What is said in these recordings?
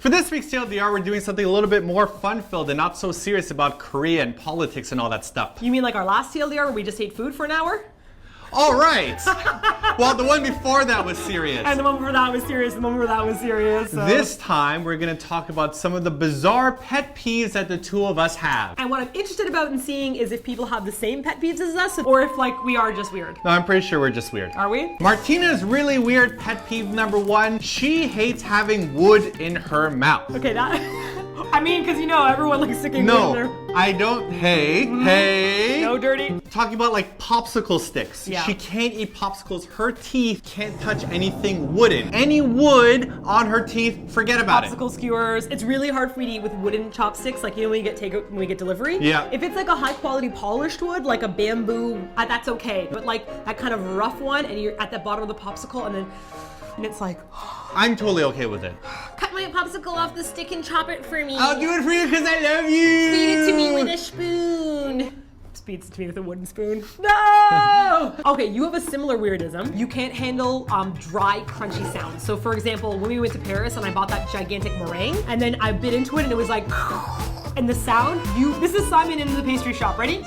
For this week's TLDR, we're doing something a little bit more fun-filled and not so serious about Korea and politics and all that stuff. You mean like our last TLDR where we just ate food for an hour? All right. Well, the one before that was serious. And the one before that was serious, the one before that was serious. So. This time, we're going to talk about some of the bizarre pet peeves that the two of us have. And what I'm interested about in seeing is if people have the same pet peeves as us, or if like we are just weird. No, I'm pretty sure we're just weird. Are we? Martina's really weird pet peeve number 1. She hates having wood in her mouth. Okay, that... I mean, because you know, everyone likes sticking wood in their... I don't. Hey. No dirty. Talking about like popsicle sticks. Yeah. She can't eat popsicles. Her teeth can't touch anything wooden. Any wood on her teeth, forget about it. Popsicle skewers. It's really hard for me to eat with wooden chopsticks. Like, you know, when you get takeout, when we get delivery. Yeah. If it's like a high quality polished wood, like a bamboo, that's okay. But like that kind of rough one, and you're at the bottom of the popsicle, and it's like. I'm totally okay with it. Cut my popsicle off the stick and chop it for me. I'll do it for you because I love you. Feed it to me with a spoon. Feeds it to me with a wooden spoon. No! Okay, you have a similar weirdism. You can't handle dry, crunchy sounds. So for example, when we went to Paris and I bought that gigantic meringue, and then I bit into it and it was like, and the sound, this is Simon in the pastry shop. Ready?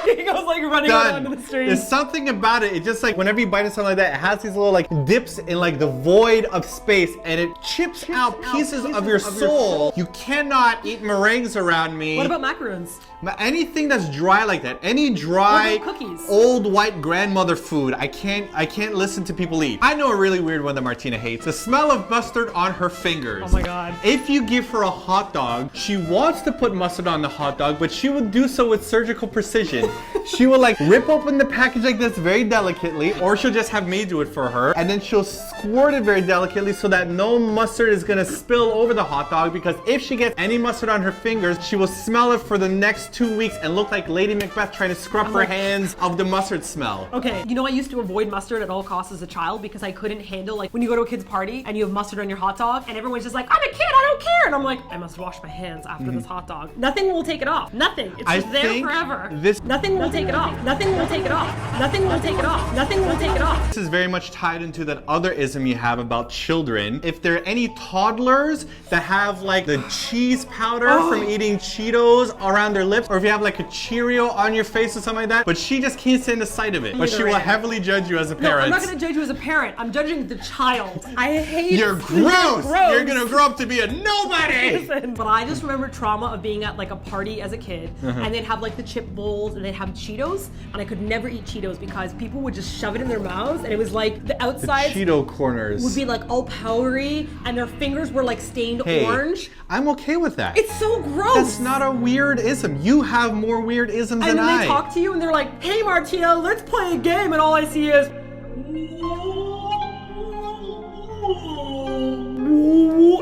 He goes like running around the street. There's something about it. It's just like whenever you bite into something like that, it has these little like dips in like the void of space, and it chips out pieces of your soul. You cannot eat meringues around me. What about macaroons? Anything that's dry like that, any dry cookies? Old white grandmother food, I can't listen to people eat. I know a really weird one that Martina hates. The smell of mustard on her fingers. Oh my god. If you give her a hot dog, she wants to put mustard on the hot dog, but she will do so with surgical precision. She will like rip open the package like this very delicately, or she'll just have me do it for her, and then she'll squirt it very delicately so that no mustard is gonna spill over the hot dog, because if she gets any mustard on her fingers, she will smell it for the next 2 weeks and look like Lady Macbeth trying to scrub her hands of the mustard smell. Okay, you know I used to avoid mustard at all costs as a child because I couldn't handle like when you go to a kid's party and you have mustard on your hot dog and everyone's just like, I'm a kid, I don't care. And I'm like, I must wash my hands after this hot dog. Nothing will take it off. Nothing. It's just there forever. Nothing will take it off. Nothing will take it off. Nothing will take it off. Nothing will take it off. This is very much tied into that other ism you have about children. If there are any toddlers that have like the cheese powder from eating Cheetos around their lips, or if you have like a Cheerio on your face or something like that, but she just can't stand the sight of it. But she will heavily judge you as a parent. No, I'm not gonna judge you as a parent. I'm judging the child. I hate You're gross. You're gonna grow up to be a nobody. Listen, but I just remember trauma of being at like a party as a kid, and they'd have like the chip bowls and they'd have Cheetos, and I could never eat Cheetos because people would just shove it in their mouths, and it was like the outside Cheeto corners would be like all powdery, and their fingers were like stained orange. I'm okay with that. It's so gross. That's not a weird ism. You have more weird isms than I. And then they talk to you and they're like, hey Martina, let's play a game, and all I see is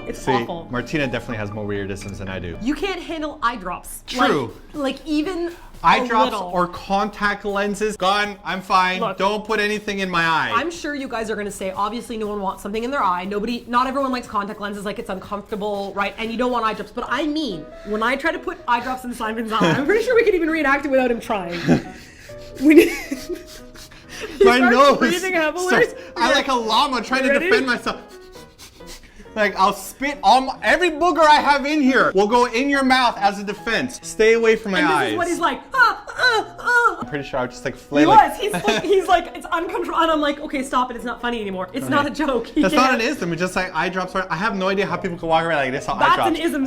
it's awful. Martina definitely has more weird isms than I do. You can't handle eye drops. True. Like even eye drops or contact lenses. Gone. I'm fine. Look, don't put anything in my eye. I'm sure you guys are gonna say, obviously no one wants something in their eye. Not everyone likes contact lenses, like it's uncomfortable, right? And you don't want eye drops. But I mean, when I try to put eye drops in Simon's eye, I'm pretty sure we could even reenact it without him trying. My nose breathing heavily. starts, I like a llama trying to defend myself. Like, I'll spit every booger I have in here will go in your mouth as a defense. Stay away from my eyes. This is what he's like, I'm pretty sure I was just like flailing. He's like, it's uncontrollable. And I'm like, okay, stop it. It's not funny anymore. It's not a joke. That's not an ism. It's just like eye drops. I have no idea how people can walk around like this. Eye drops. That's an ism,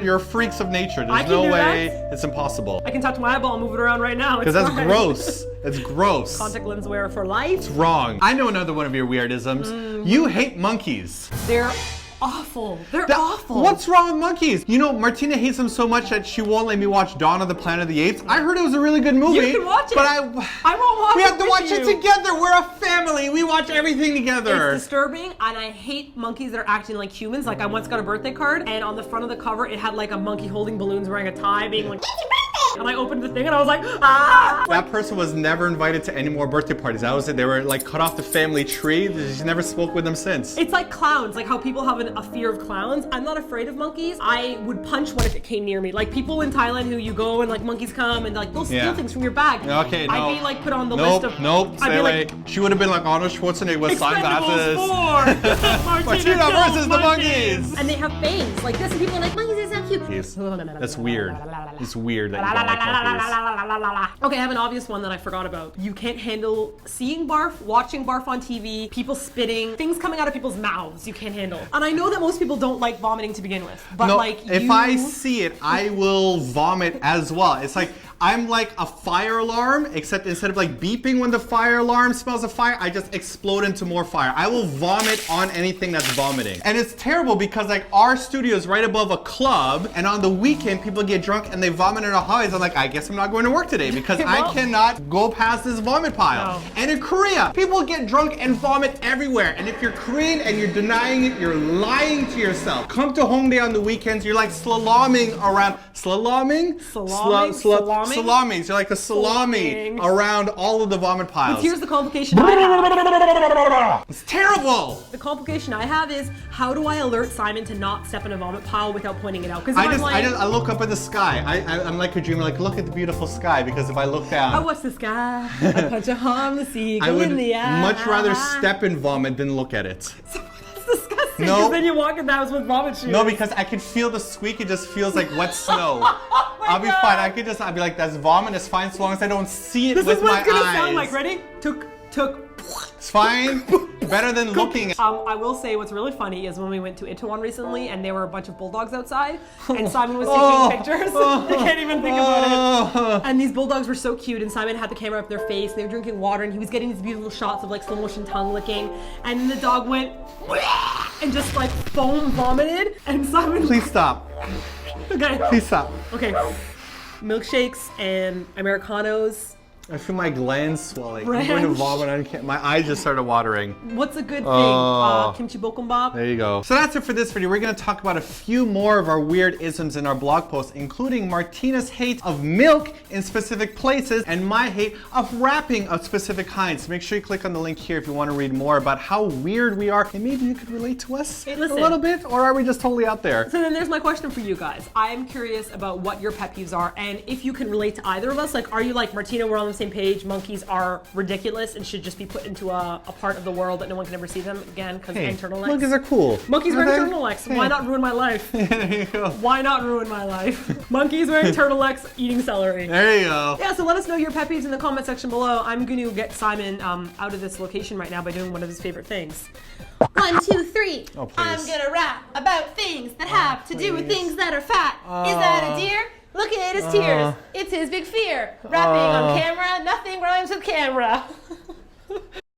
You're freaks of nature. There's no way. It's impossible. I can touch my eyeball and move it around right now. Because that's gross. It's gross. Contact lens wearer for life. It's wrong. I know another one of your weird isms. You hate monkeys. They're awful. They're awful. What's wrong with monkeys? You know, Martina hates them so much that she won't let me watch Dawn of the Planet of the Apes. I heard it was a really good movie. You can watch it. But I won't watch it. We have to with watch you. it together. We're a family. We watch everything together. It's disturbing, and I hate monkeys that are acting like humans. Like I once got a birthday card, and on the front of the cover, it had like a monkey holding balloons, wearing a tie, being like, "It's your birthday!" And I opened the thing and I was like, ah! That person was never invited to any more birthday parties. That was it. They were like cut off the family tree. She never spoke with them since. It's like clowns, like how people have a fear of clowns. I'm not afraid of monkeys. I would punch one if it came near me. Like people in Thailand who you go and like monkeys come and like they'll steal things from your bag. Okay, no. I'd be like put on the list of. Nope, stay away. Like, she would have been like Arnold Schwarzenegger with sunglasses. Expendables 4. Martina versus the monkeys. And they have fangs like this, and people are like, monkeys are so cute. Yes. That's weird. It's weird that you don't like monkeys. Okay, I have an obvious one that I forgot about. You can't handle seeing barf, watching barf on TV, people spitting, things coming out of people's mouths. You can't handle. And I know that most people don't like vomiting to begin with, but no, like if I see it, I will vomit as well. It's like I'm like a fire alarm, except instead of like beeping when the fire alarm smells of fire, I just explode into more fire. I will vomit on anything that's vomiting. And it's terrible because like our studio is right above a club, and on the weekend people get drunk and they vomit in our hallways. I'm like, I guess I'm not going to work today because I cannot go past this vomit pile. No. And in Korea, people get drunk and vomit everywhere. And if you're Korean and you're denying it, you're lying to yourself. Come to Hongdae on the weekends, you're like slaloming around. Slaloming? Salamis. You're like a salami around all of the vomit piles. But here's the complication I have. It's terrible. The complication I have is how do I alert Simon to not step in a vomit pile without pointing it out? Because I look up at the sky. I'm like a dreamer, like look at the beautiful sky, because if I look down, I watch the sky, I punch a harmless seagull I would in the eye. much rather step in vomit than look at it. That's disgusting. No. Because then you walk in the house with vomit shoes. No, because I can feel the squeak. It just feels like wet snow. I'll be God. fine. I'll be like, that's vomit. It's fine, so long as I don't see it with my eyes. This is what it's gonna sound like. Ready? Took. It's fine. Better than looking at. I will say what's really funny is when we went to Itaewon recently and there were a bunch of bulldogs outside and Simon was taking pictures. You can't even think about it. And these bulldogs were so cute and Simon had the camera up their face and they were drinking water and he was getting these beautiful shots of like slow motion tongue licking, and then the dog went and just like foam vomited and Simon. Please stop. Okay. Please stop. Okay. Milkshakes and Americanos. I feel my glands swelling. Ranch. I'm going to vomit. My eyes just started watering. What's a good thing? Kimchi bokkeumbap. There you go. So that's it for this video. We're going to talk about a few more of our weird isms in our blog post, including Martina's hate of milk in specific places and my hate of wrapping of specific kinds. So make sure you click on the link here if you want to read more about how weird we are, and maybe you could relate to us Hey, a listen. little bit, or are we just totally out there? So then there's my question for you guys. I'm curious about what your pet peeves are and if you can relate to either of us. Like, are you like, Martina, we're on the same page, monkeys are ridiculous and should just be put into a part of the world that no one can ever see them again because Hey, they're turtlenecks? monkeys are cool. Monkeys wearing Aren't they? turtlenecks. Hey. Why not ruin my life? There you go. Why not ruin my life? Monkeys wearing turtlenecks, eating celery. There you go. Yeah, so let us know your pet peeves in the comment section below. I'm going to get Simon out of this location right now by doing one of his favorite things. 1, 2, 3. Oh, please. I'm gonna rap about things that have to do with things that are fat. Is that a deer? Look at his tears. It's his big fear. Rapping on camera, nothing rhymes with camera.